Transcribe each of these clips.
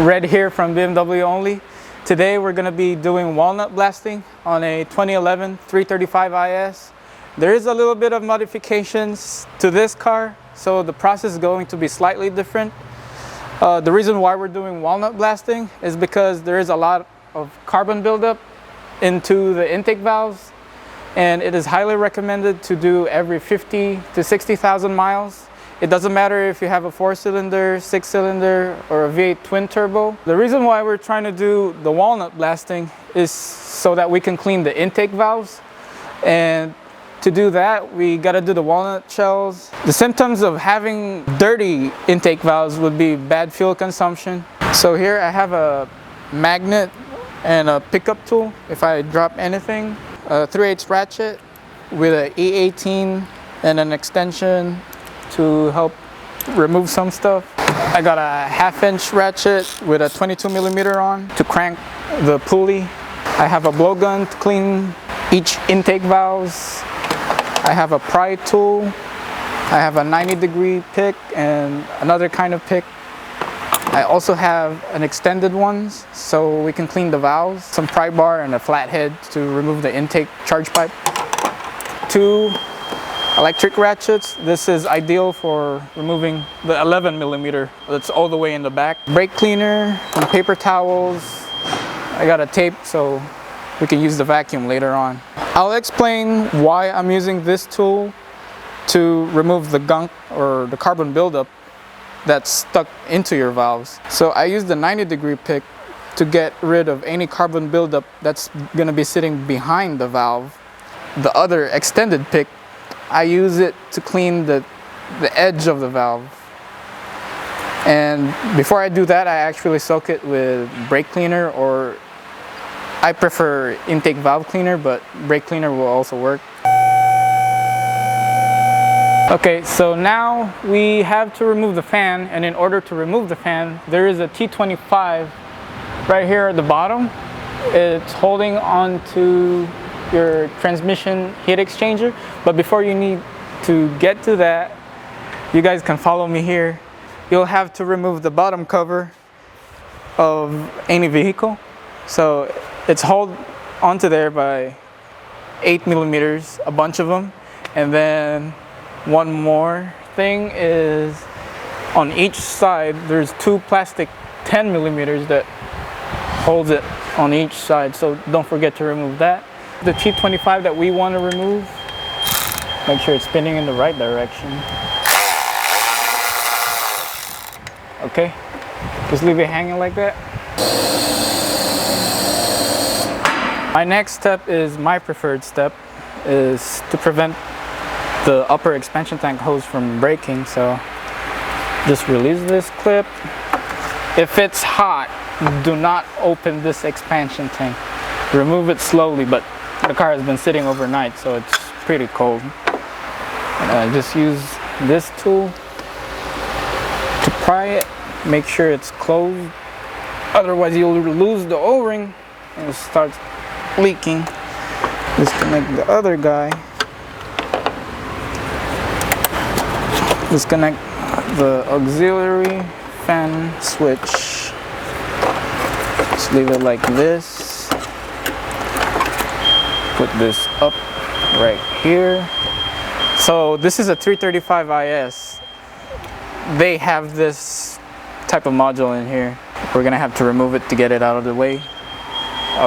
Red here from BMW Only. Today we're going to be doing walnut blasting on a 2011 335 IS. There is a little bit of modifications to this car, so the process is going to be slightly different. The reason why we're doing walnut blasting is because there is a lot of carbon buildup into the intake valves, and it is highly recommended to do every 50 to 60,000 miles. It doesn't matter if you have a 4-cylinder, 6-cylinder, or a V8 twin turbo. The reason why we're trying to do the walnut blasting is so that we can clean the intake valves. And to do that, we got to do the walnut shells. The symptoms of having dirty intake valves would be bad fuel consumption. So here I have a magnet and a pickup tool if I drop anything. A 3/8 ratchet with an E18 and an extension to help remove some stuff. I got a 1/2-inch ratchet with a 22mm on to crank the pulley. I have a blowgun to clean each intake valves. I have a pry tool. I have a 90-degree pick and another kind of pick. I also have an extended ones so we can clean the valves, some pry bar and a flathead to remove the intake charge pipe. 2 electric ratchets. This is ideal for removing the 11mm that's all the way in the back. Brake cleaner and paper towels. I got a tape so we can use the vacuum later on. I'll explain why I'm using this tool to remove the gunk or the carbon buildup that's stuck into your valves. So I use the 90-degree pick to get rid of any carbon buildup that's going to be sitting behind the valve. The other extended pick, I use it to clean the edge of the valve. And before I do that, I actually soak it with brake cleaner, or I prefer intake valve cleaner, but brake cleaner will also work. Okay, so now we have to remove the fan, and in order to remove the fan, there is a T25 right here at the bottom. It's holding on to your transmission heat exchanger, but before you need to get to that, you guys can follow me here. You'll have to remove the bottom cover of any vehicle. So it's held onto there by 8mm, a bunch of them. And then one more thing is on each side there's 2 plastic 10mm that holds it on each side, so don't forget to remove that. The T25 that we want to remove, make sure it's spinning in the right direction. Okay, just leave it hanging like that. My next step is my preferred step, is to prevent the upper expansion tank hose from breaking. So just release this clip. If it's hot, do not open this expansion tank. Remove it slowly, but the car has been sitting overnight, so it's pretty cold. Just use this tool to pry it. Make sure it's closed, otherwise you'll lose the O-ring and it starts leaking. Disconnect the other guy. Disconnect the auxiliary fan switch. Just leave it like this. Put this up right here. So this is a 335 IS. They have this type of module in here. We're gonna have to remove it to get it out of the way.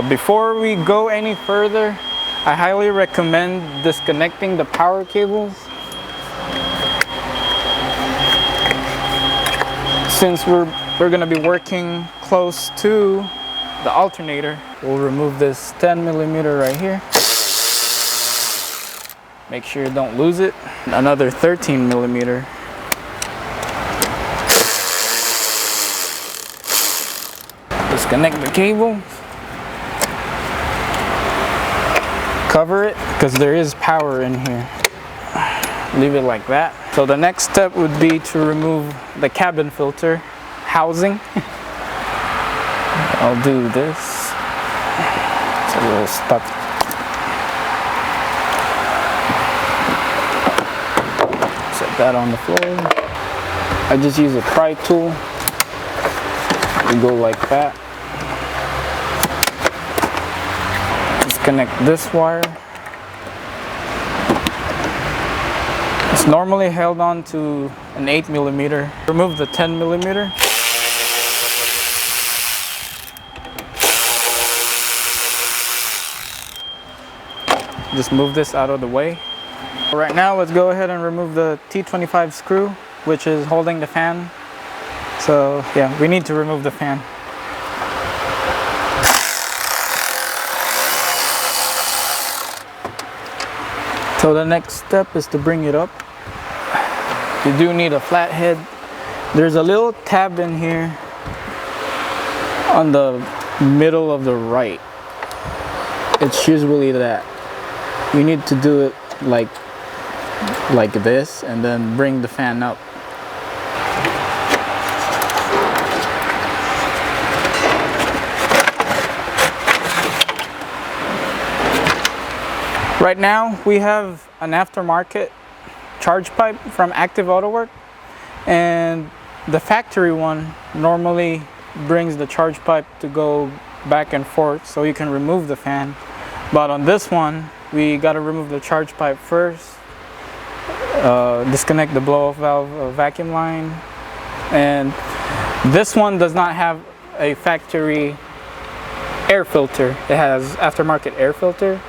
Before we go any further, I highly recommend disconnecting the power cables. Since we're gonna be working close to the alternator, we'll remove this 10mm right here. Make sure you don't lose it. Another 13mm. Disconnect the cable. Cover it, because there is power in here. Leave it like that. So the next step would be to remove the cabin filter housing. I'll do this. It's a little stuck. Set that on the floor. I just use a pry tool You go like that. Disconnect this wire. It's normally held on to an 8mm. Remove the 10mm. Just move this out of the way. Right now, let's go ahead and remove the T25 screw, which is holding the fan. So yeah, we need to remove the fan. So the next step is to bring it up. You do need a flathead. There's a little tab in here on the middle of the right. It's usually that. You need to do it like this and then bring the fan up. Right now we have an aftermarket charge pipe from Active Auto Work, and the factory one normally brings the charge pipe to go back and forth so you can remove the fan. But on this one, we got to remove the charge pipe first, disconnect the blow-off valve vacuum line, and this one does not have a factory air filter. It has aftermarket air filter.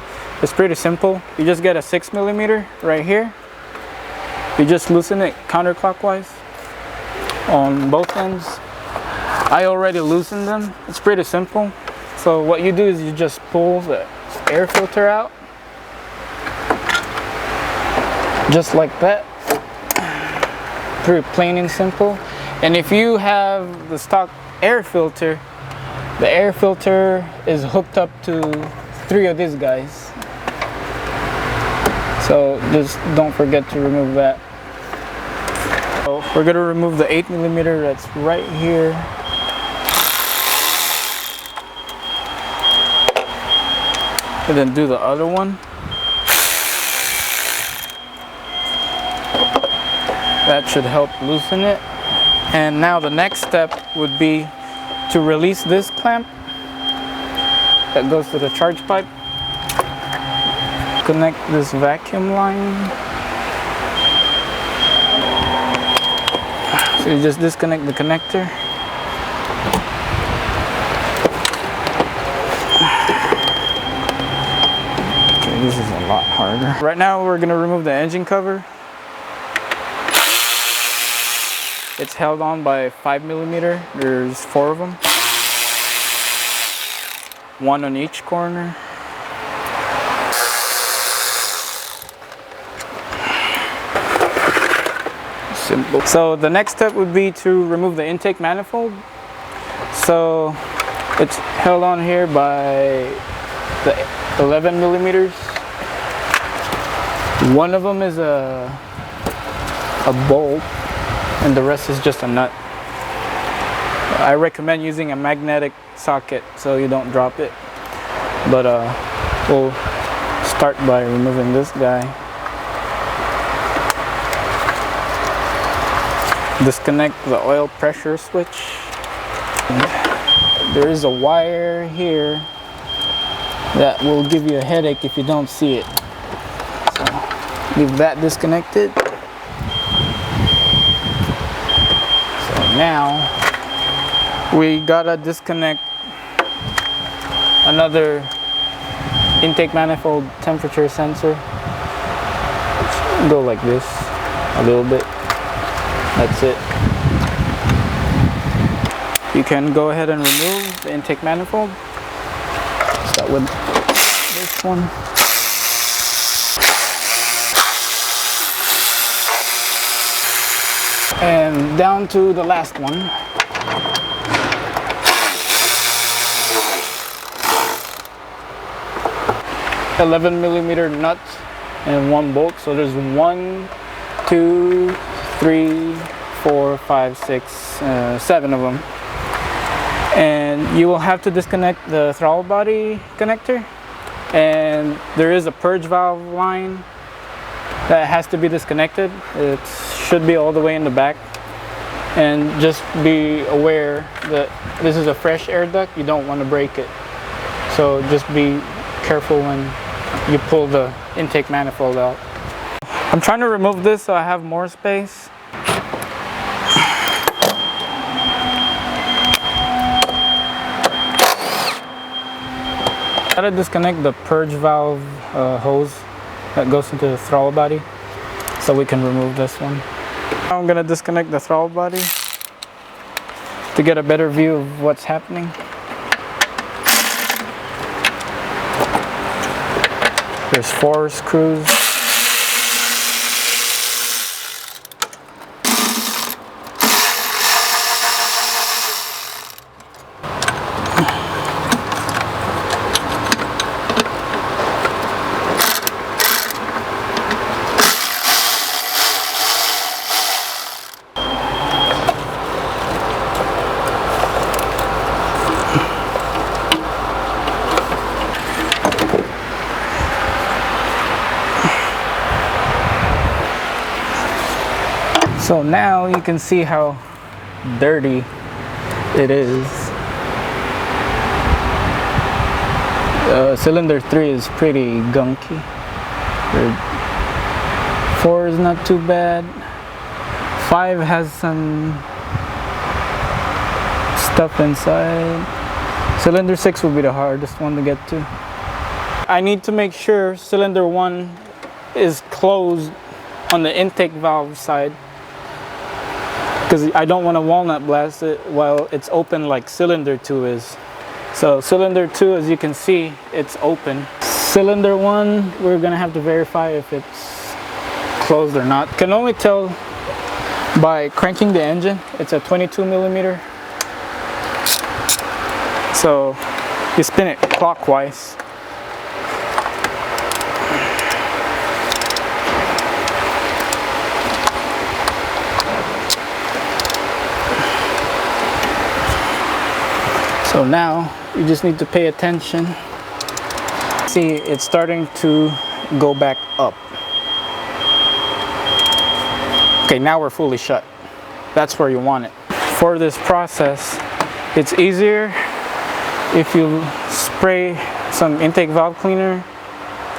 It's pretty simple. You just get a 6mm right here. You just loosen it counterclockwise on both ends. I already loosened them. It's pretty simple. So what you do is you just pull the air filter out, just like that. Pretty plain and simple. And if you have the stock air filter, the air filter is hooked up to 3 of these guys. So just don't forget to remove that. So we're going to remove the 8mm that's right here. And then do the other one. That should help loosen it. And now the next step would be to release this clamp that goes to the charge pipe. Connect this vacuum line. So you just disconnect the connector. Okay, this is a lot harder. Right now we're going to remove the engine cover. It's held on by 5mm. There's 4 of them. 1 on each corner. Simple. So the next step would be to remove the intake manifold. So it's held on here by the 11mm. One of them is a bolt, and the rest is just a nut. I recommend using a magnetic socket so you don't drop it. But we'll start by removing this guy. Disconnect the oil pressure switch. There is a wire here that will give you a headache if you don't see it. So leave that disconnected. So now we gotta disconnect another intake manifold temperature sensor. Go like this a little bit. That's it. You can go ahead and remove the intake manifold. Start with this one. And down to the last one. $11mm nut and 1 bolt. So there's 1, 2, 3, 4, 5, 6, 7 of them. And you will have to disconnect the throttle body connector, and there is a purge valve line that has to be disconnected. It should be all the way in the back. And just be aware that this is a fresh air duct. You don't want to break it. So just be careful when you pull the intake manifold out. I'm trying to remove this so I have more space. Gotta disconnect the purge valve hose that goes into the throttle body so we can remove this one. Now I'm gonna disconnect the throttle body to get a better view of what's happening. There's 4 screws. So now you can see how dirty it is. Cylinder 3 is pretty gunky. 4 is not too bad. 5 has some stuff inside. Cylinder 6 will be the hardest one to get to. I need to make sure cylinder 1 is closed on the intake valve side, because I don't want to walnut blast it while it's open like cylinder 2 is. So cylinder 2, as you can see, it's open. Cylinder 1, we're gonna have to verify if it's closed or not. Can only tell by cranking the engine. It's a 22 millimeter. So you spin it clockwise. So now you just need to pay attention. See, it's starting to go back up. Okay, now we're fully shut. That's where you want it. For this process, it's easier if you spray some intake valve cleaner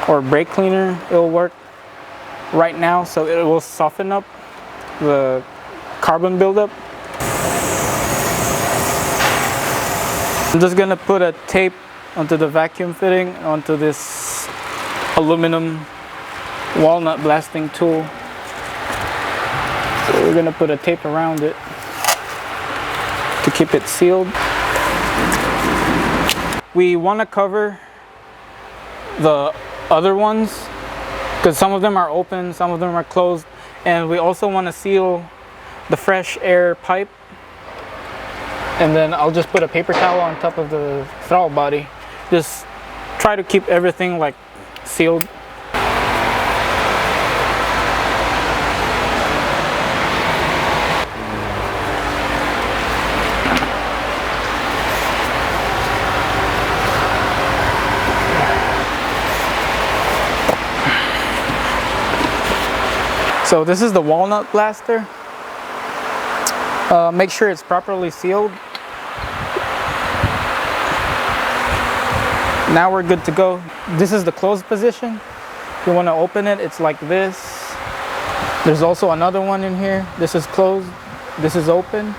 or brake cleaner. It'll work right now, so it will soften up the carbon buildup. I'm just gonna put a tape onto the vacuum fitting onto this aluminum walnut blasting tool. So we're gonna put a tape around it to keep it sealed. We want to cover the other ones because some of them are open, some of them are closed, and we also want to seal the fresh air pipe. And then I'll just put a paper towel on top of the throttle body. Just try to keep everything like sealed. So this is the walnut blaster. Make sure it's properly sealed. Now we're good to go. This is the closed position. If you want to open it, it's like this. There's also another one in here. This is closed. This is open.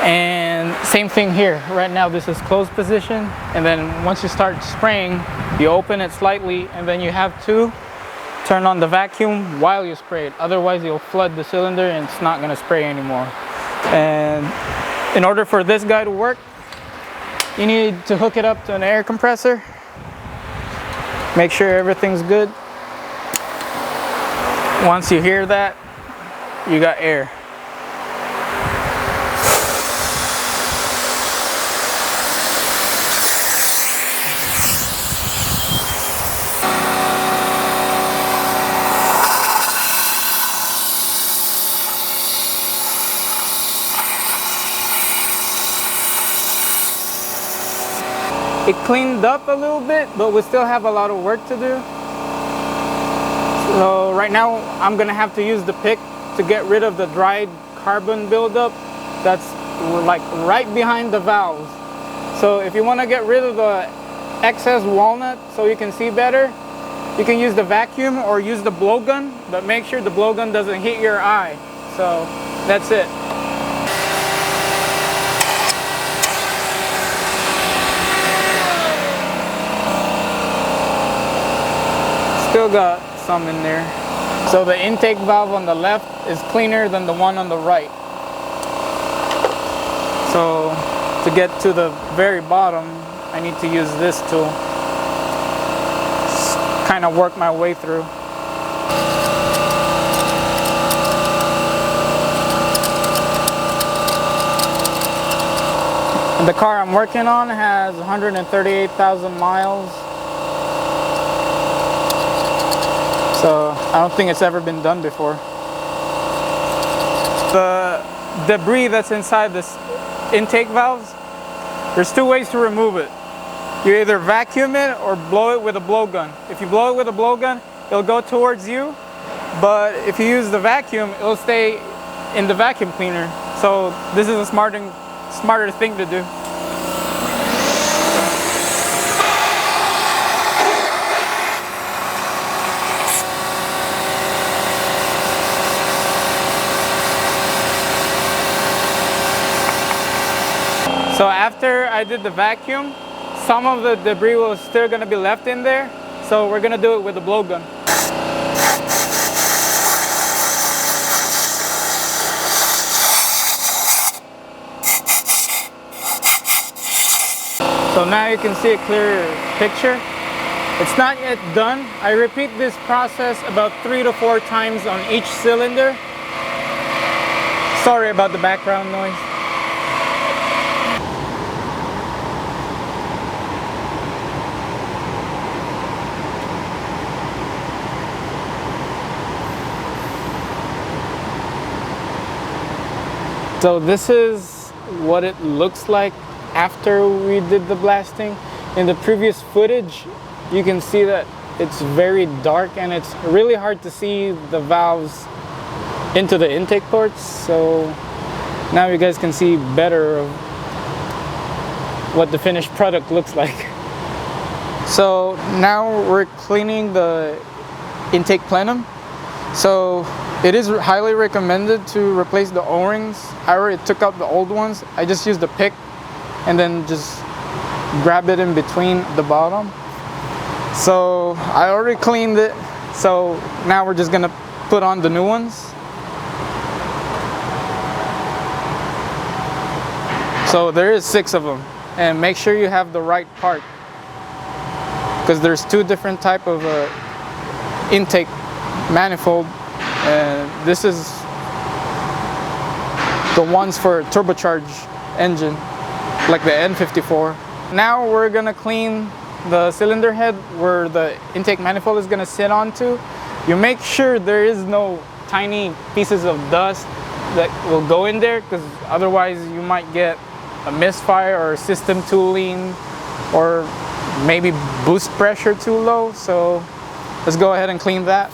And same thing here. Right now this is closed position. And then once you start spraying, you open it slightly, and then you have to turn on the vacuum while you spray it. Otherwise you'll flood the cylinder and it's not going to spray anymore. And in order for this guy to work, you need to hook it up to an air compressor. Make sure everything's good. Once you hear that, you got air. It cleaned up a little bit, but we still have a lot of work to do. So right now I'm gonna have to use the pick to get rid of the dried carbon buildup that's like right behind the valves. So if you want to get rid of the excess walnut so you can see better, you can use the vacuum or use the blowgun, but make sure the blowgun doesn't hit your eye. So that's it. Still got some in there. So the intake valve on the left is cleaner than the one on the right. So to get to the very bottom, I need to use this tool. Just kind of work my way through. The car I'm working on has 138,000 miles. So I don't think it's ever been done before. The debris that's inside this intake valves, there's two ways to remove it. You either vacuum it or blow it with a blowgun. If you blow it with a blowgun, it'll go towards you, but if you use the vacuum, it'll stay in the vacuum cleaner. So this is a smarter thing to do. So after I did the vacuum, some of the debris was still going to be left in there. So we're going to do it with the blowgun. So now you can see a clearer picture. It's not yet done. I repeat this process about 3 to 4 times on each cylinder. Sorry about the background noise. So this is what it looks like after we did the blasting. In the previous footage, you can see that it's very dark and it's really hard to see the valves into the intake ports. So now you guys can see better of what the finished product looks like. So now we're cleaning the intake plenum. So it is highly recommended to replace the O-rings. I already took out the old ones. I just used the pick and then just grab it in between the bottom. So I already cleaned it. So now we're just gonna put on the new ones. So there is 6 of them, and make sure you have the right part, because there's 2 different type of intake manifold. And this is the ones for turbocharged engine, like the N54. Now we're gonna clean the cylinder head where the intake manifold is gonna sit onto. You make sure there is no tiny pieces of dust that will go in there, because otherwise you might get a misfire or system tooling, or maybe boost pressure too low. So let's go ahead and clean that.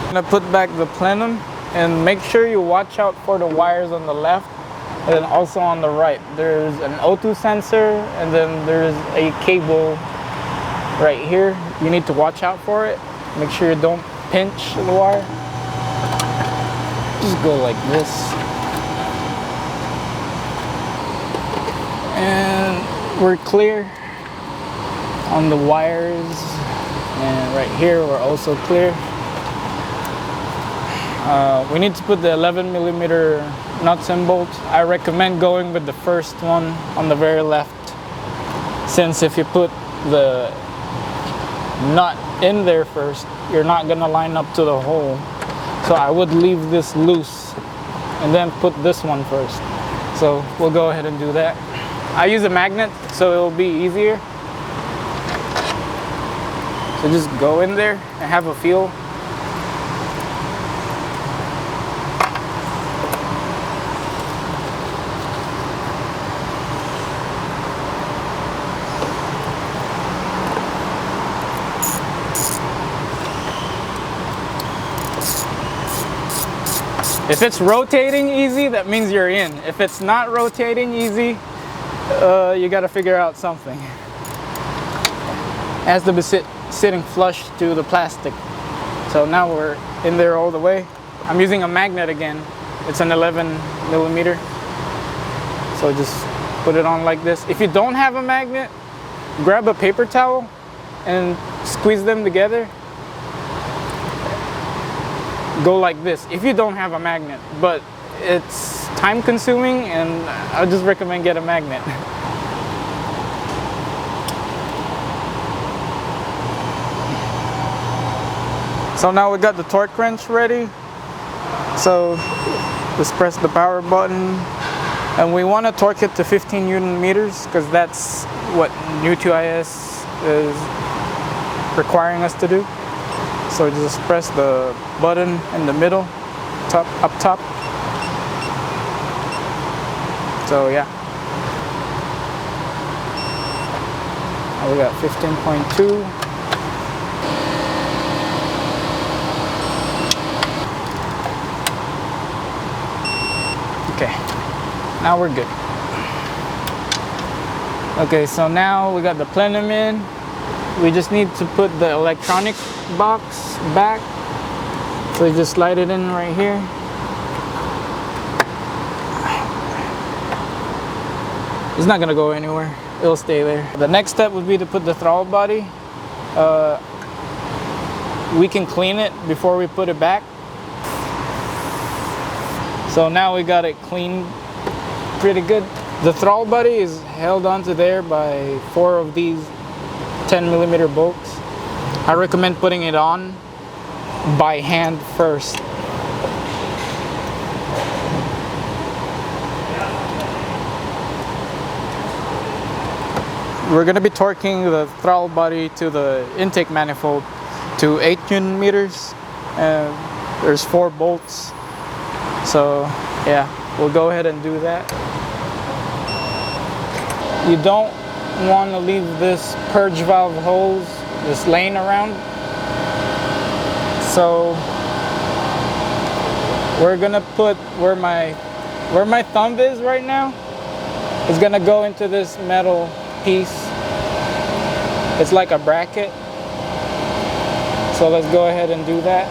I'm gonna put back the plenum, and make sure you watch out for the wires on the left and then also on the right. There's an O2 sensor, and then there's a cable right here. You need to watch out for it. Make sure you don't pinch the wire. Just go like this. And we're clear on the wires, and right here we're also clear. We need to put the 11mm nuts and bolts. I recommend going with the first one on the very left, since if you put the nut in there first, you're not gonna line up to the hole. So I would leave this loose and then put this one first. So we'll go ahead and do that. I use a magnet so it'll be easier. So just go in there and have a feel. If it's rotating easy, that means you're in. If it's not rotating easy, you got to figure out something. It has to be sitting flush to the plastic. So now we're in there all the way. I'm using a magnet again. It's an 11 millimeter. So just put it on like this. If you don't have a magnet, grab a paper towel and squeeze them together. Go like this if you don't have a magnet, but it's time consuming and I just recommend get a magnet. So now we got the torque wrench ready. So just press the power button and we want to torque it to 15 Newton meters because that's what new to IS is requiring us to do. So just press the button in the middle, up top. So yeah. Now we got 15.2. Okay, now we're good. Okay, so now we got the plenum in. We just need to put the electronic box back. So you just slide it in right here. It's not gonna go anywhere. It'll stay there. The next step would be to put the throttle body. We can clean it before we put it back. So now we got it cleaned pretty good. The throttle body is held onto there by 4 of these 10 millimeter bolts. I recommend putting it on by hand first. We're going to be torquing the throttle body to the intake manifold to 8 Newton meters. There's 4 bolts. So yeah, we'll go ahead and do that. You don't want to leave this purge valve hose just laying around. So we're gonna put where my thumb is right now. It's gonna go into this metal piece. It's like a bracket. So let's go ahead and do that.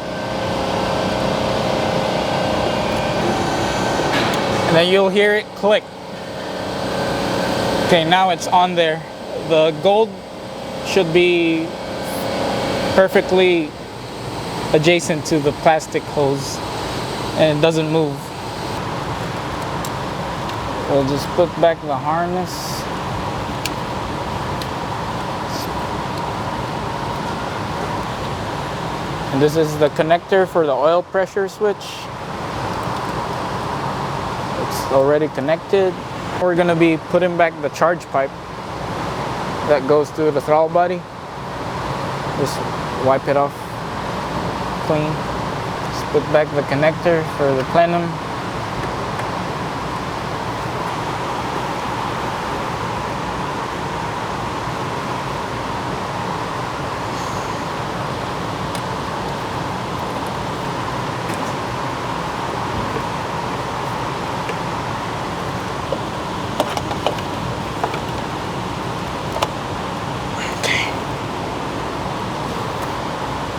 And then you'll hear it click. Okay, now it's on there. The gold should be perfectly adjacent to the plastic hose and it doesn't move. We'll just put back the harness. And this is the connector for the oil pressure switch. It's already connected. We're going to be putting back the charge pipe that goes through the throttle body. Just wipe it off clean. Just put back the connector for the plenum.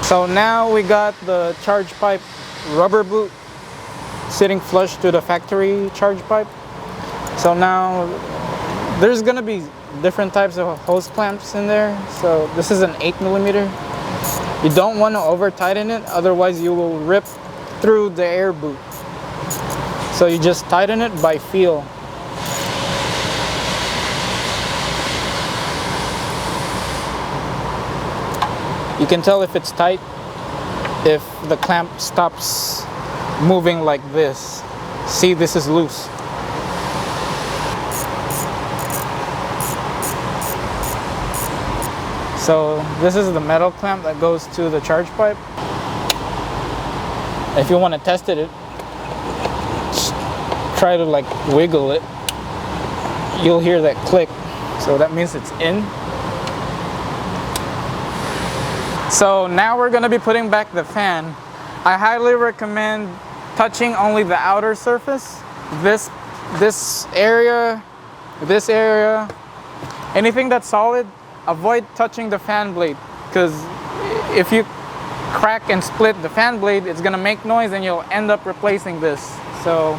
So now we got the charge pipe rubber boot sitting flush to the factory charge pipe. So now there's gonna be different types of hose clamps in there. So this is an 8 millimeter. You don't want to over tighten it, otherwise you will rip through the air boot. So you just tighten it by feel. You can tell if it's tight if the clamp stops moving like this. See, this is loose. So this is the metal clamp that goes to the charge pipe. If you want to test it, just try to like wiggle it. You'll hear that click. So that means it's in. So now we're going to be putting back the fan. I highly recommend touching only the outer surface. This area, anything that's solid, avoid touching the fan blade, because if you crack and split the fan blade, it's gonna make noise and you'll end up replacing this. So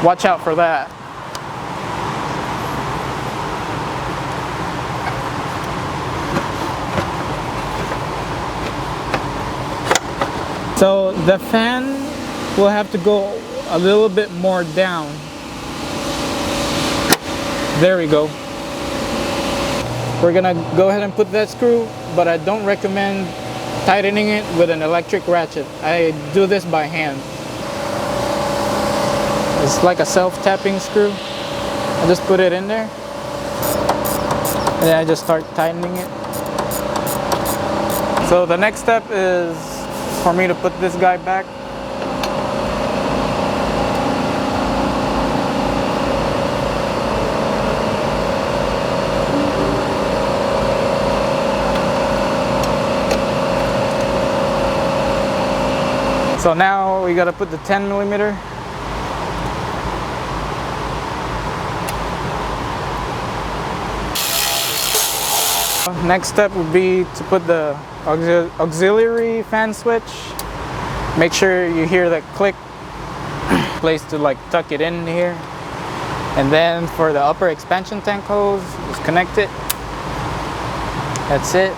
watch out for that. So the fan will have to go a little bit more down. There we go. We're gonna go ahead and put that screw, but I don't recommend tightening it with an electric ratchet. I do this by hand. It's like a self-tapping screw. I just put it in there and then I just start tightening it. So the next step is for me to put this guy back. So now we got to put the 10mm. Next step would be to put the auxiliary fan switch. Make sure you hear the click. Place to like tuck it in here. And then for the upper expansion tank hose, just connect it. That's it.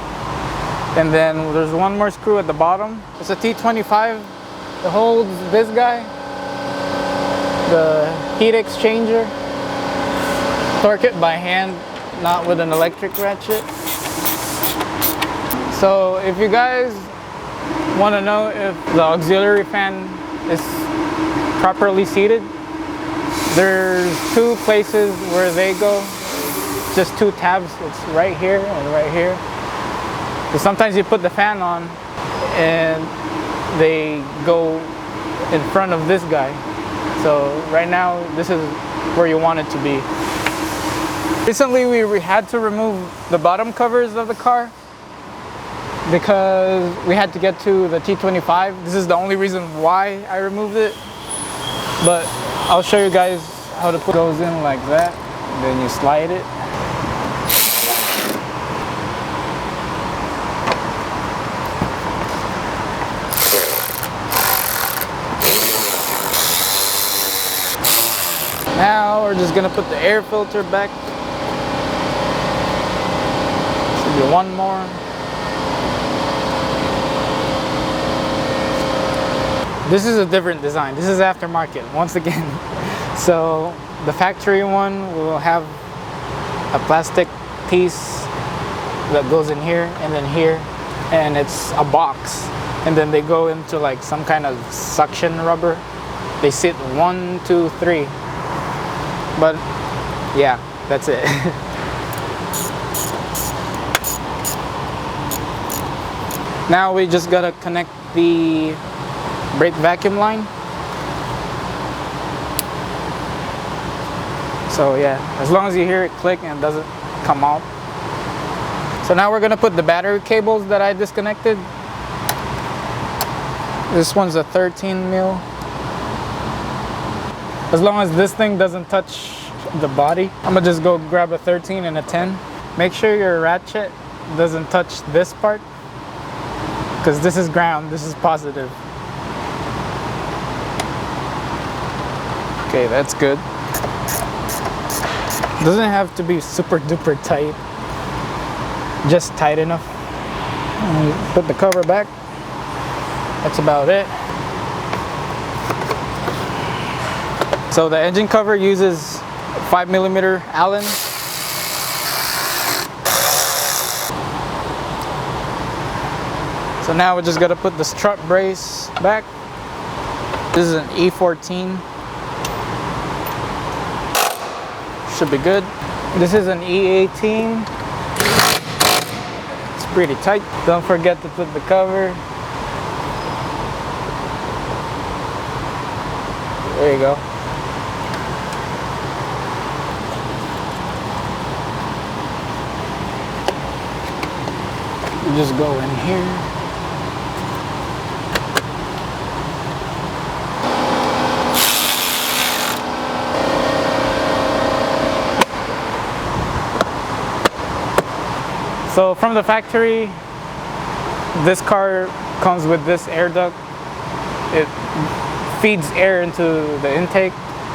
And then there's one more screw at the bottom. It's a T25. It holds this guy, the heat exchanger. Torque it by hand, not with an electric ratchet. So if you guys want to know if the auxiliary fan is properly seated, there's two places where they go, just two tabs. It's right here and right here. So sometimes you put the fan on and they go in front of this guy. So right now this is where you want it to be. Recently we had to remove the bottom covers of the car because we had to get to the T25. This is the only reason why I removed it, but I'll show you guys how to put those in like that. Then you slide it. Now we're just gonna put the air filter back. Should be one more. This is a different design. This is aftermarket once again. So the factory one will have a plastic piece that goes in here and then here, and it's a box. And then they go into like some kind of suction rubber. They sit 1, 2, 3. But yeah, that's it. Now we just gotta connect the brake vacuum line. So yeah, as long as you hear it click and it doesn't come out. So now we're gonna put the battery cables that I disconnected. This one's a 13mm. As long as this thing doesn't touch the body, I'm gonna just go grab a 13 and a 10. Make sure your ratchet doesn't touch this part, because this is ground, this is positive. Okay, that's good. Doesn't have to be super duper tight, just tight enough. And put the cover back. That's about it. So the engine cover uses 5mm Allen. So now we're just gonna put the strut brace back. This is an E14. Should be good. This is an E18. It's pretty tight. Don't forget to put the cover. There you go. You just go in here. So from the factory, this car comes with this air duct. It feeds air into the intake.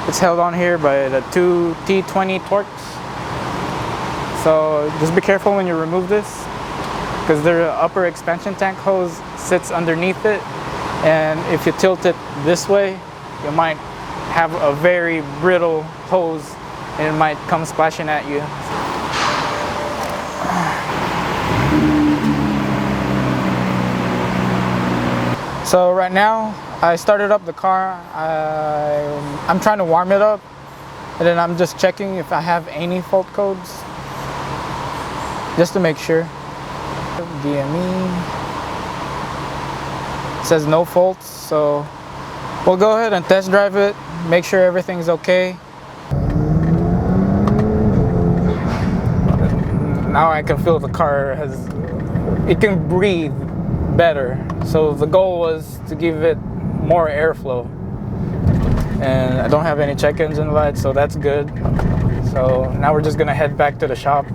It's held on here by the two T20 Torx. So just be careful when you remove this, because the upper expansion tank hose sits underneath it, and if you tilt it this way, you might have a very brittle hose and it might come splashing at you. So right now I started up the car. I'm trying to warm it up, and then I'm just checking if I have any fault codes, just to make sure. DME says no faults, so we'll go ahead and test drive it, make sure everything's okay. Now I can feel the car it can breathe better. So the goal was to give it more airflow, and I don't have any check engine lights, so that's good. So now we're just gonna head back to the shop.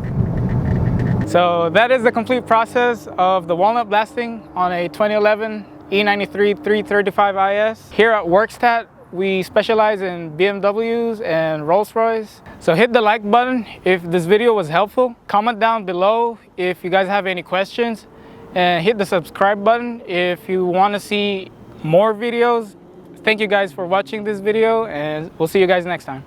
So that is the complete process of the walnut blasting on a 2011 E93 335 IS. Here at Workstat, we specialize in BMWs and Rolls-Royce. So hit the like button if this video was helpful. Comment down below if you guys have any questions, and hit the subscribe button if you want to see more videos. Thank you guys for watching this video, and we'll see you guys next time.